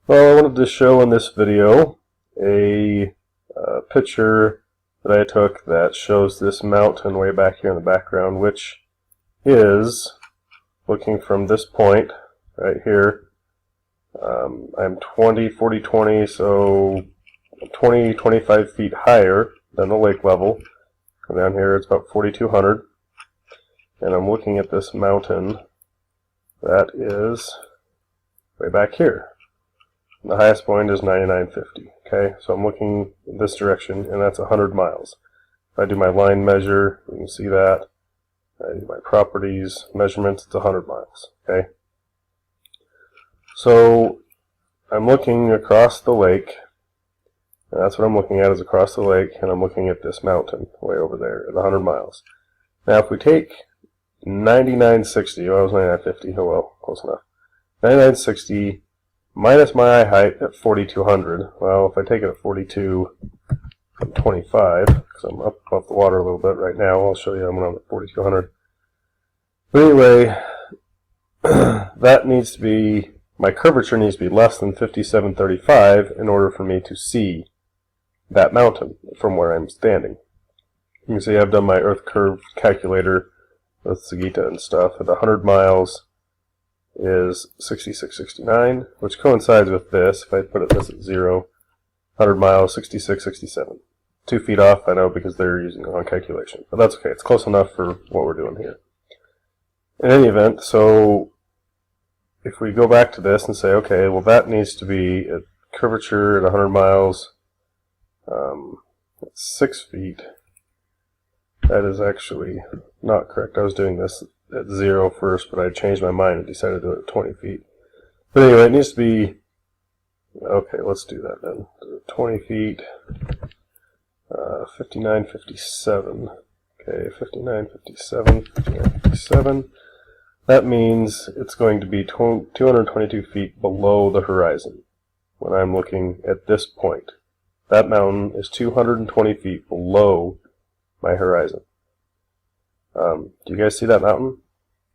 Well, I wanted to show in this video a picture that I took that shows this mountain way back here in the background, which is looking from this point right here. I'm 20, 40, 20, so 20, 25 feet higher than the lake level. Come down here, it's about 4,200. And I'm looking at this mountain that is way back here. And the highest point is 9950. Okay, so I'm looking in this direction, and that's 100 miles. If I do my line measure, you can see that. I do my properties, measurements, it's 100 miles. Okay, so I'm looking across the lake, and that's what I'm looking at is across the lake, and I'm looking at this mountain way over there at 100 miles. Now if we take 9960, well, it was 9950, oh well, close enough. 9960 minus my eye height at 4,200. Well, if I take it at 42.25, because I'm up above the water a little bit right now, I'll show you when I'm at 4,200. But anyway, that needs to be, my curvature needs to be less than 5735 in order for me to see that mountain from where I'm standing. You can see I've done my earth curve calculator with Sagita and stuff. At 100 miles is 6669, which coincides with this. If I put this at 0, 100 miles, 6667. 2 feet off, I know, because they're using the wrong calculation. But that's okay. It's close enough for what we're doing here. In any event, so if we go back to this and say, okay, well that needs to be a curvature at 100 miles, 6 feet. That is actually not correct. I was doing this at 0 first, but I changed my mind and decided to do it at 20 feet. But anyway, it needs to be, okay, let's do that then. 20 feet, 5957. Okay, 5957, 5957. That means it's going to be 222 feet below the horizon when I'm looking at this point. That mountain is 220 feet below my horizon. Do you guys see that mountain?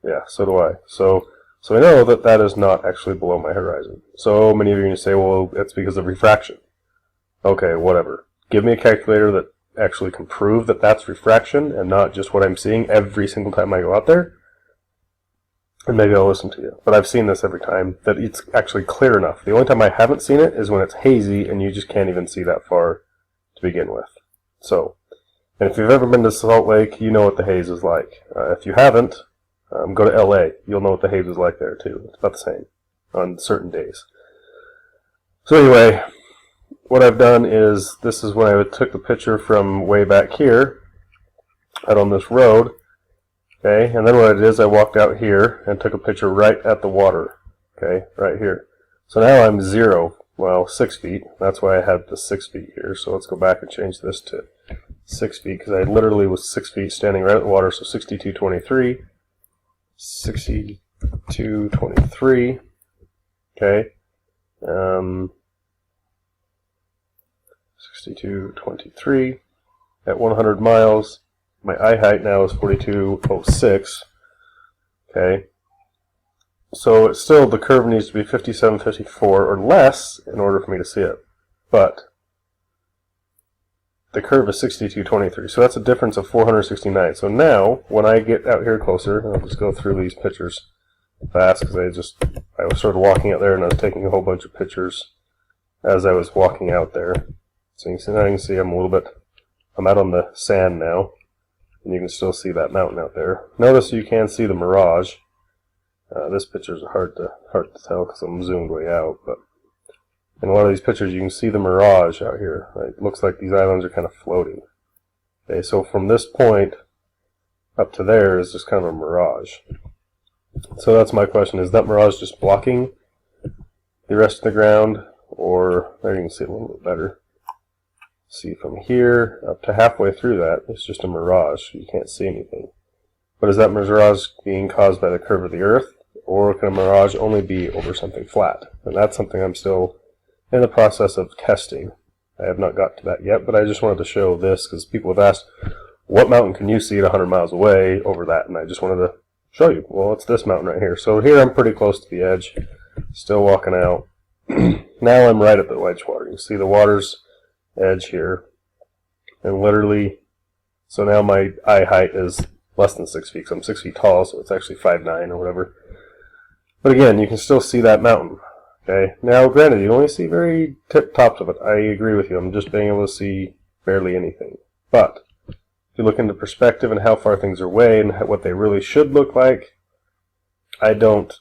Yeah, so do I. So I know that that is not actually below my horizon. So many of you are going to say, well, it's because of refraction. Okay, whatever. Give me a calculator that actually can prove that that's refraction and not just what I'm seeing every single time I go out there. And maybe I'll listen to you. But I've seen this every time, that it's actually clear enough. The only time I haven't seen it is when it's hazy and you just can't even see that far to begin with. So, and if you've ever been to Salt Lake, you know what the haze is like. If you haven't, go to LA. You'll know what the haze is like there too. It's about the same on certain days. So anyway, what I've done is, this is when I took the picture from way back here, out on this road. Okay, and then what I did is I walked out here and took a picture right at the water. Okay, right here. So now I'm 0, well, 6 feet. That's why I had the 6 feet here. So let's go back and change this to 6 feet, because I literally was 6 feet standing right at the water. So 62.23, 62.23. Okay, 62.23 at 100 miles. My eye height now is 42.06. Okay, so it's still, the curve needs to be 57.54 or less in order for me to see it. But the curve is 62.23, so that's a difference of 469. So now, when I get out here closer, I'll just go through these pictures fast because I was sort of walking out there and I was taking a whole bunch of pictures as I was walking out there. So you can see I'm out on the sand now. And you can still see that mountain out there. Notice you can see the mirage. This picture is hard to tell because I'm zoomed way out, but in a lot of these pictures you can see the mirage out here. It looks like these islands are kind of floating. Okay, so from this point up to there is just kind of a mirage. So that's my question: is that mirage just blocking the rest of the ground, or there you can see it a little bit better? See, from here up to halfway through that, it's just a mirage. You can't see anything. But is that mirage being caused by the curve of the Earth, or can a mirage only be over something flat? And that's something I'm still in the process of testing. I have not got to that yet, but I just wanted to show this because people have asked, what mountain can you see at 100 miles away over that? And I just wanted to show you. Well, it's this mountain right here. So here I'm pretty close to the edge, still walking out. now I'm right at the edge water. You can see the water's edge here. And literally, so now my eye height is less than 6 feet. So I'm 6 feet tall, so it's actually 5'9" or whatever. But again, you can still see that mountain. Okay. Now, granted, you only see very tip tops of it. I agree with you. I'm just being able to see barely anything. But if you look into perspective and how far things are away and what they really should look like, I don't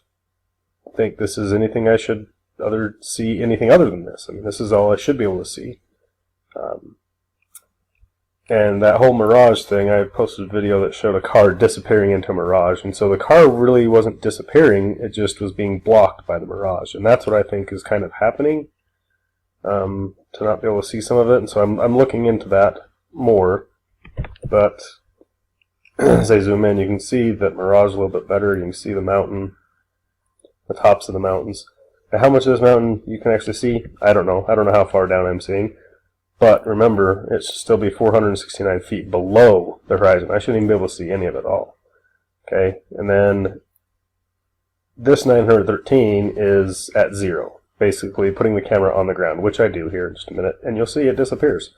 think this is anything I should see anything other than this. I mean, this is all I should be able to see. And that whole mirage thing, I posted a video that showed a car disappearing into a mirage. And so the car really wasn't disappearing, it just was being blocked by the mirage. And that's what I think is kind of happening, to not be able to see some of it. And so I'm looking into that more. But as I zoom in, you can see that mirage a little bit better. You can see the mountain, the tops of the mountains. Now, how much of this mountain you can actually see, I don't know. I don't know how far down I'm seeing. But remember, it should still be 469 feet below the horizon. I shouldn't even be able to see any of it all. Okay, and then this 913 is at 0, basically putting the camera on the ground, which I do here in just a minute, and you'll see it disappears.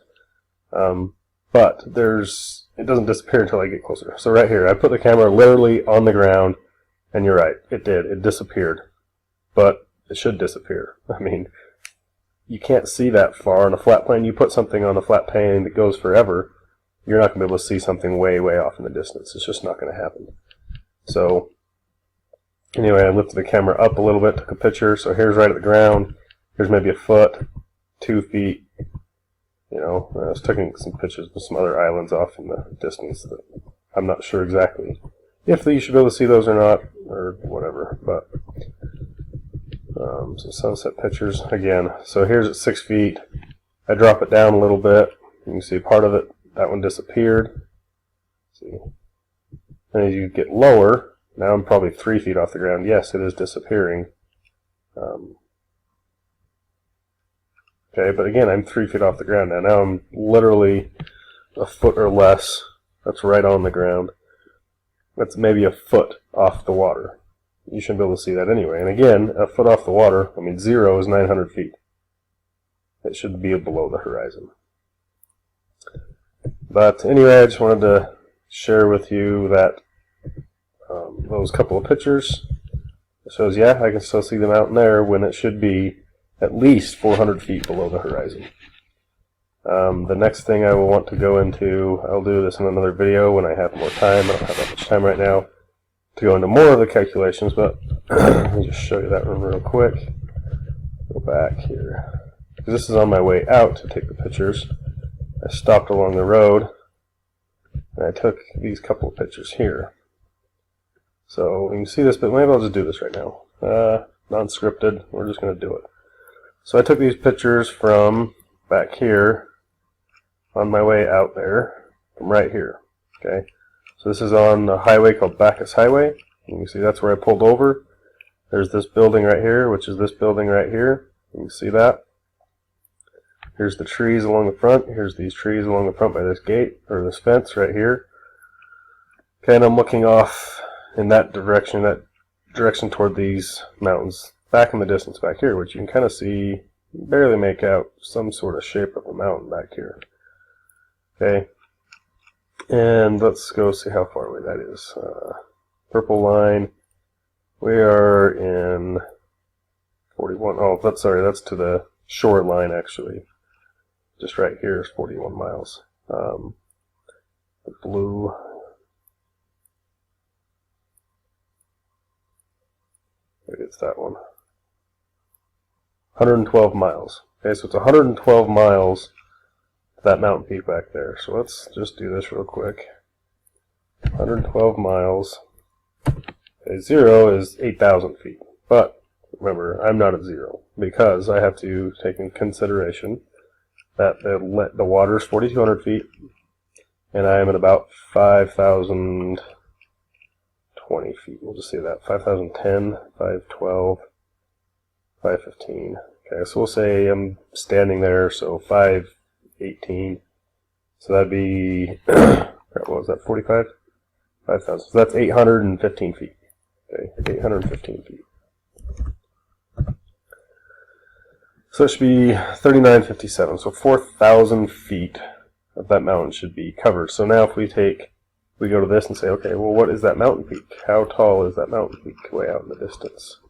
But it doesn't disappear until I get closer. So right here, I put the camera literally on the ground, and you're right, it did. It disappeared. But it should disappear. I mean, you can't see that far on a flat plane. You put something on a flat plane that goes forever, you're not going to be able to see something way, way off in the distance. It's just not going to happen. So, anyway, I lifted the camera up a little bit, took a picture. So here's right at the ground. Here's maybe a foot, 2 feet. You know, I was taking some pictures of some other islands off in the distance that I'm not sure exactly if you should be able to see those or not, or whatever. But some sunset pictures again. So here's at 6 feet. I drop it down a little bit. You can see part of it. That one disappeared. See, and as you get lower, now I'm probably 3 feet off the ground. Yes, it is disappearing. Okay, but again, I'm 3 feet off the ground now. Now I'm literally a foot or less. That's right on the ground. That's maybe a foot off the water. You shouldn't be able to see that anyway. And again, a foot off the water, I mean, 0 is 900 feet. It should be below the horizon. But anyway, I just wanted to share with you that those couple of pictures. It shows, yeah, I can still see the mountain there when it should be at least 400 feet below the horizon. The next thing I will want to go into, I'll do this in another video when I have more time. I don't have that much time right now to go into more of the calculations, but let me just show you that one real quick. Go back here. This is on my way out to take the pictures. I stopped along the road, and I took these couple of pictures here. So you can see this, but maybe I'll just do this right now. Non-scripted, we're just going to do it. So I took these pictures from back here on my way out there, from right here. Okay. So this is on a highway called Bacchus Highway. You can see that's where I pulled over. There's this building right here, which is this building right here. You can see that. Here's the trees along the front. Here's these trees along the front by this gate, or this fence right here. Okay, and I'm looking off in that direction toward these mountains, back in the distance back here, which you can kind of see, barely make out some sort of shape of a mountain back here. Okay. And let's go see how far away that is. Purple line. We are in 41. Oh, that's to the shoreline actually. Just right here is 41 miles. The blue. Maybe it's that one. 112 miles. Okay, so it's 112 miles to that mountain peak back there. So let's just do this real quick. 112 miles. Okay, 0 is 8,000 feet. But remember, I'm not at 0 because I have to take in consideration that the water is 4,200 feet, and I am at about 5,020 feet. We'll just say that 5,010, 512, 515. Okay, so we'll say I'm standing there, so 518. So that'd be what was that? 45, 5,000. So that's 815 feet. Okay, 815 feet. So it should be 3957. So 4,000 feet of that mountain should be covered. So now if we go to this and say, okay, well, what is that mountain peak? How tall is that mountain peak way out in the distance?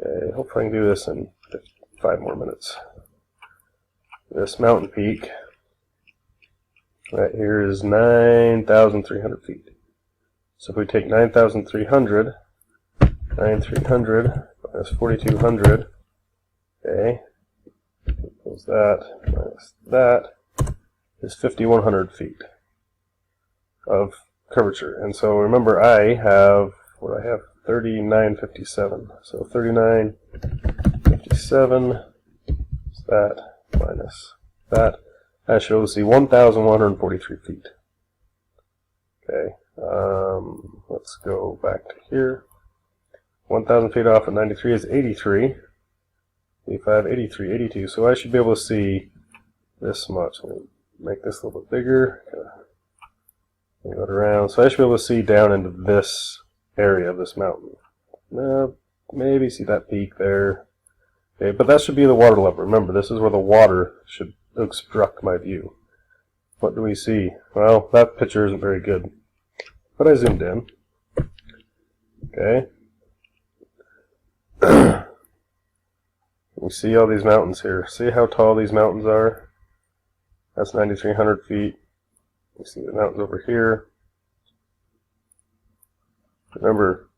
Okay, hopefully I can do this in 5 more minutes. This mountain peak right here is 9,300 feet. So if we take 9,300, 9,300 minus 4,200, okay, equals that minus that, is 5,100 feet of curvature. And so remember, I have, what do I have? 3957. So 3957 is that minus that. I should be able to see 1,143 feet. Okay, let's go back to here. 1,000 feet off of 93 is 83. 85, 83, 82. So I should be able to see this much. Let me make this a little bit bigger. Go it around. So I should be able to see down into this area of this mountain. Maybe see that peak there. Okay, but that should be the water level. Remember, this is where the water should obstruct my view. What do we see? Well, that picture isn't very good, but I zoomed in. Okay. We see all these mountains here. See how tall these mountains are? That's 9,300 feet. We see the mountains over here. Remember,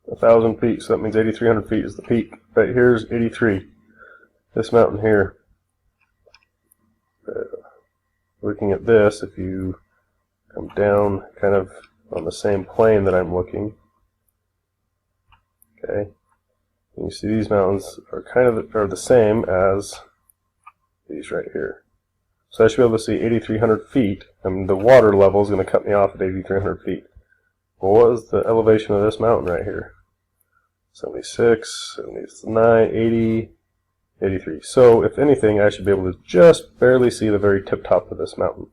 1,000 feet, so that means 8,300 feet is the peak. Right here's 83. This mountain here. Looking at this, if you come down kind of on the same plane that I'm looking, okay, and you see these mountains are kind of the same as these right here. So I should be able to see 8,300 feet, and the water level is going to cut me off at 8,300 feet. Well, what is the elevation of this mountain right here? 76, 79, 80, 83. So, if anything, I should be able to just barely see the very tip top of this mountain.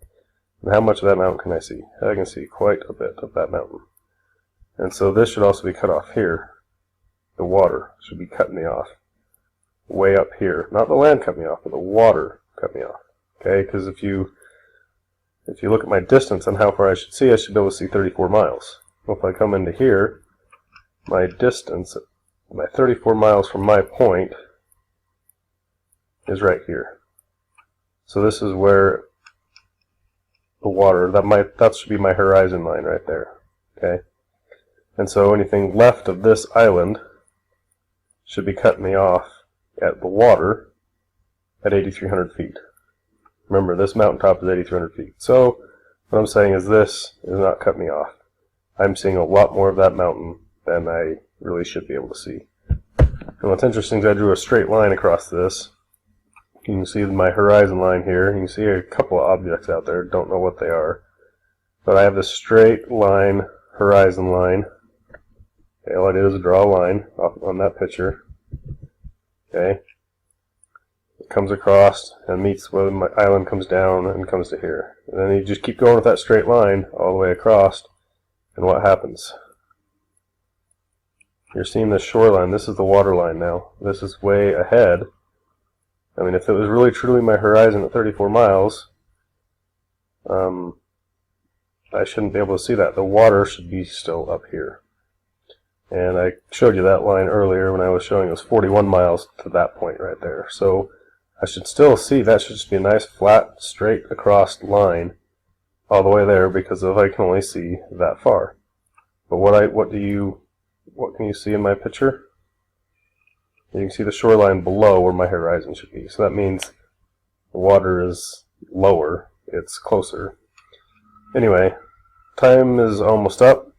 And how much of that mountain can I see? I can see quite a bit of that mountain. And so this should also be cut off here. The water should be cutting me off way up here. Not the land cut me off, but the water cut me off. Okay, because if you look at my distance and how far I should be able to see 34 miles. Well, if I come into here, my distance, my 34 miles from my point is right here. So this is where the water, that should be my horizon line right there. Okay, and so anything left of this island should be cutting me off at the water at 8,300 feet. Remember, this mountaintop is 8,300 feet. So what I'm saying is this is not cutting me off. I'm seeing a lot more of that mountain than I really should be able to see. And what's interesting is I drew a straight line across this. You can see my horizon line here. You can see a couple of objects out there. Don't know what they are. But I have this straight line, horizon line. Okay, all I did is draw a line on that picture. Okay. It comes across and meets where my island comes down and comes to here. And then you just keep going with that straight line all the way across. And what happens? You're seeing this shoreline. This is the water line now. This is way ahead. I mean, if it was really truly my horizon at 34 miles, I shouldn't be able to see that. The water should be still up here. And I showed you that line earlier when I was showing it was 41 miles to that point right there. So I should still see that should just be a nice flat, straight across line all the way there because I can only see that far. But what can you see in my picture? You can see the shoreline below where my horizon should be. So that means the water is lower. It's closer. Anyway, time is almost up.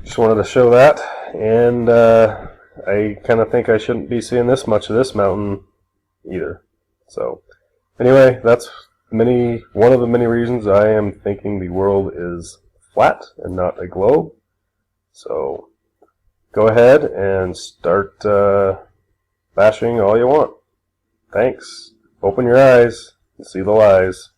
Just wanted to show that. And I kind of think I shouldn't be seeing this much of this mountain either. So anyway, that's one of the many reasons I am thinking the world is flat and not a globe. So go ahead and start bashing all you want. Thanks. Open your eyes and see the lies.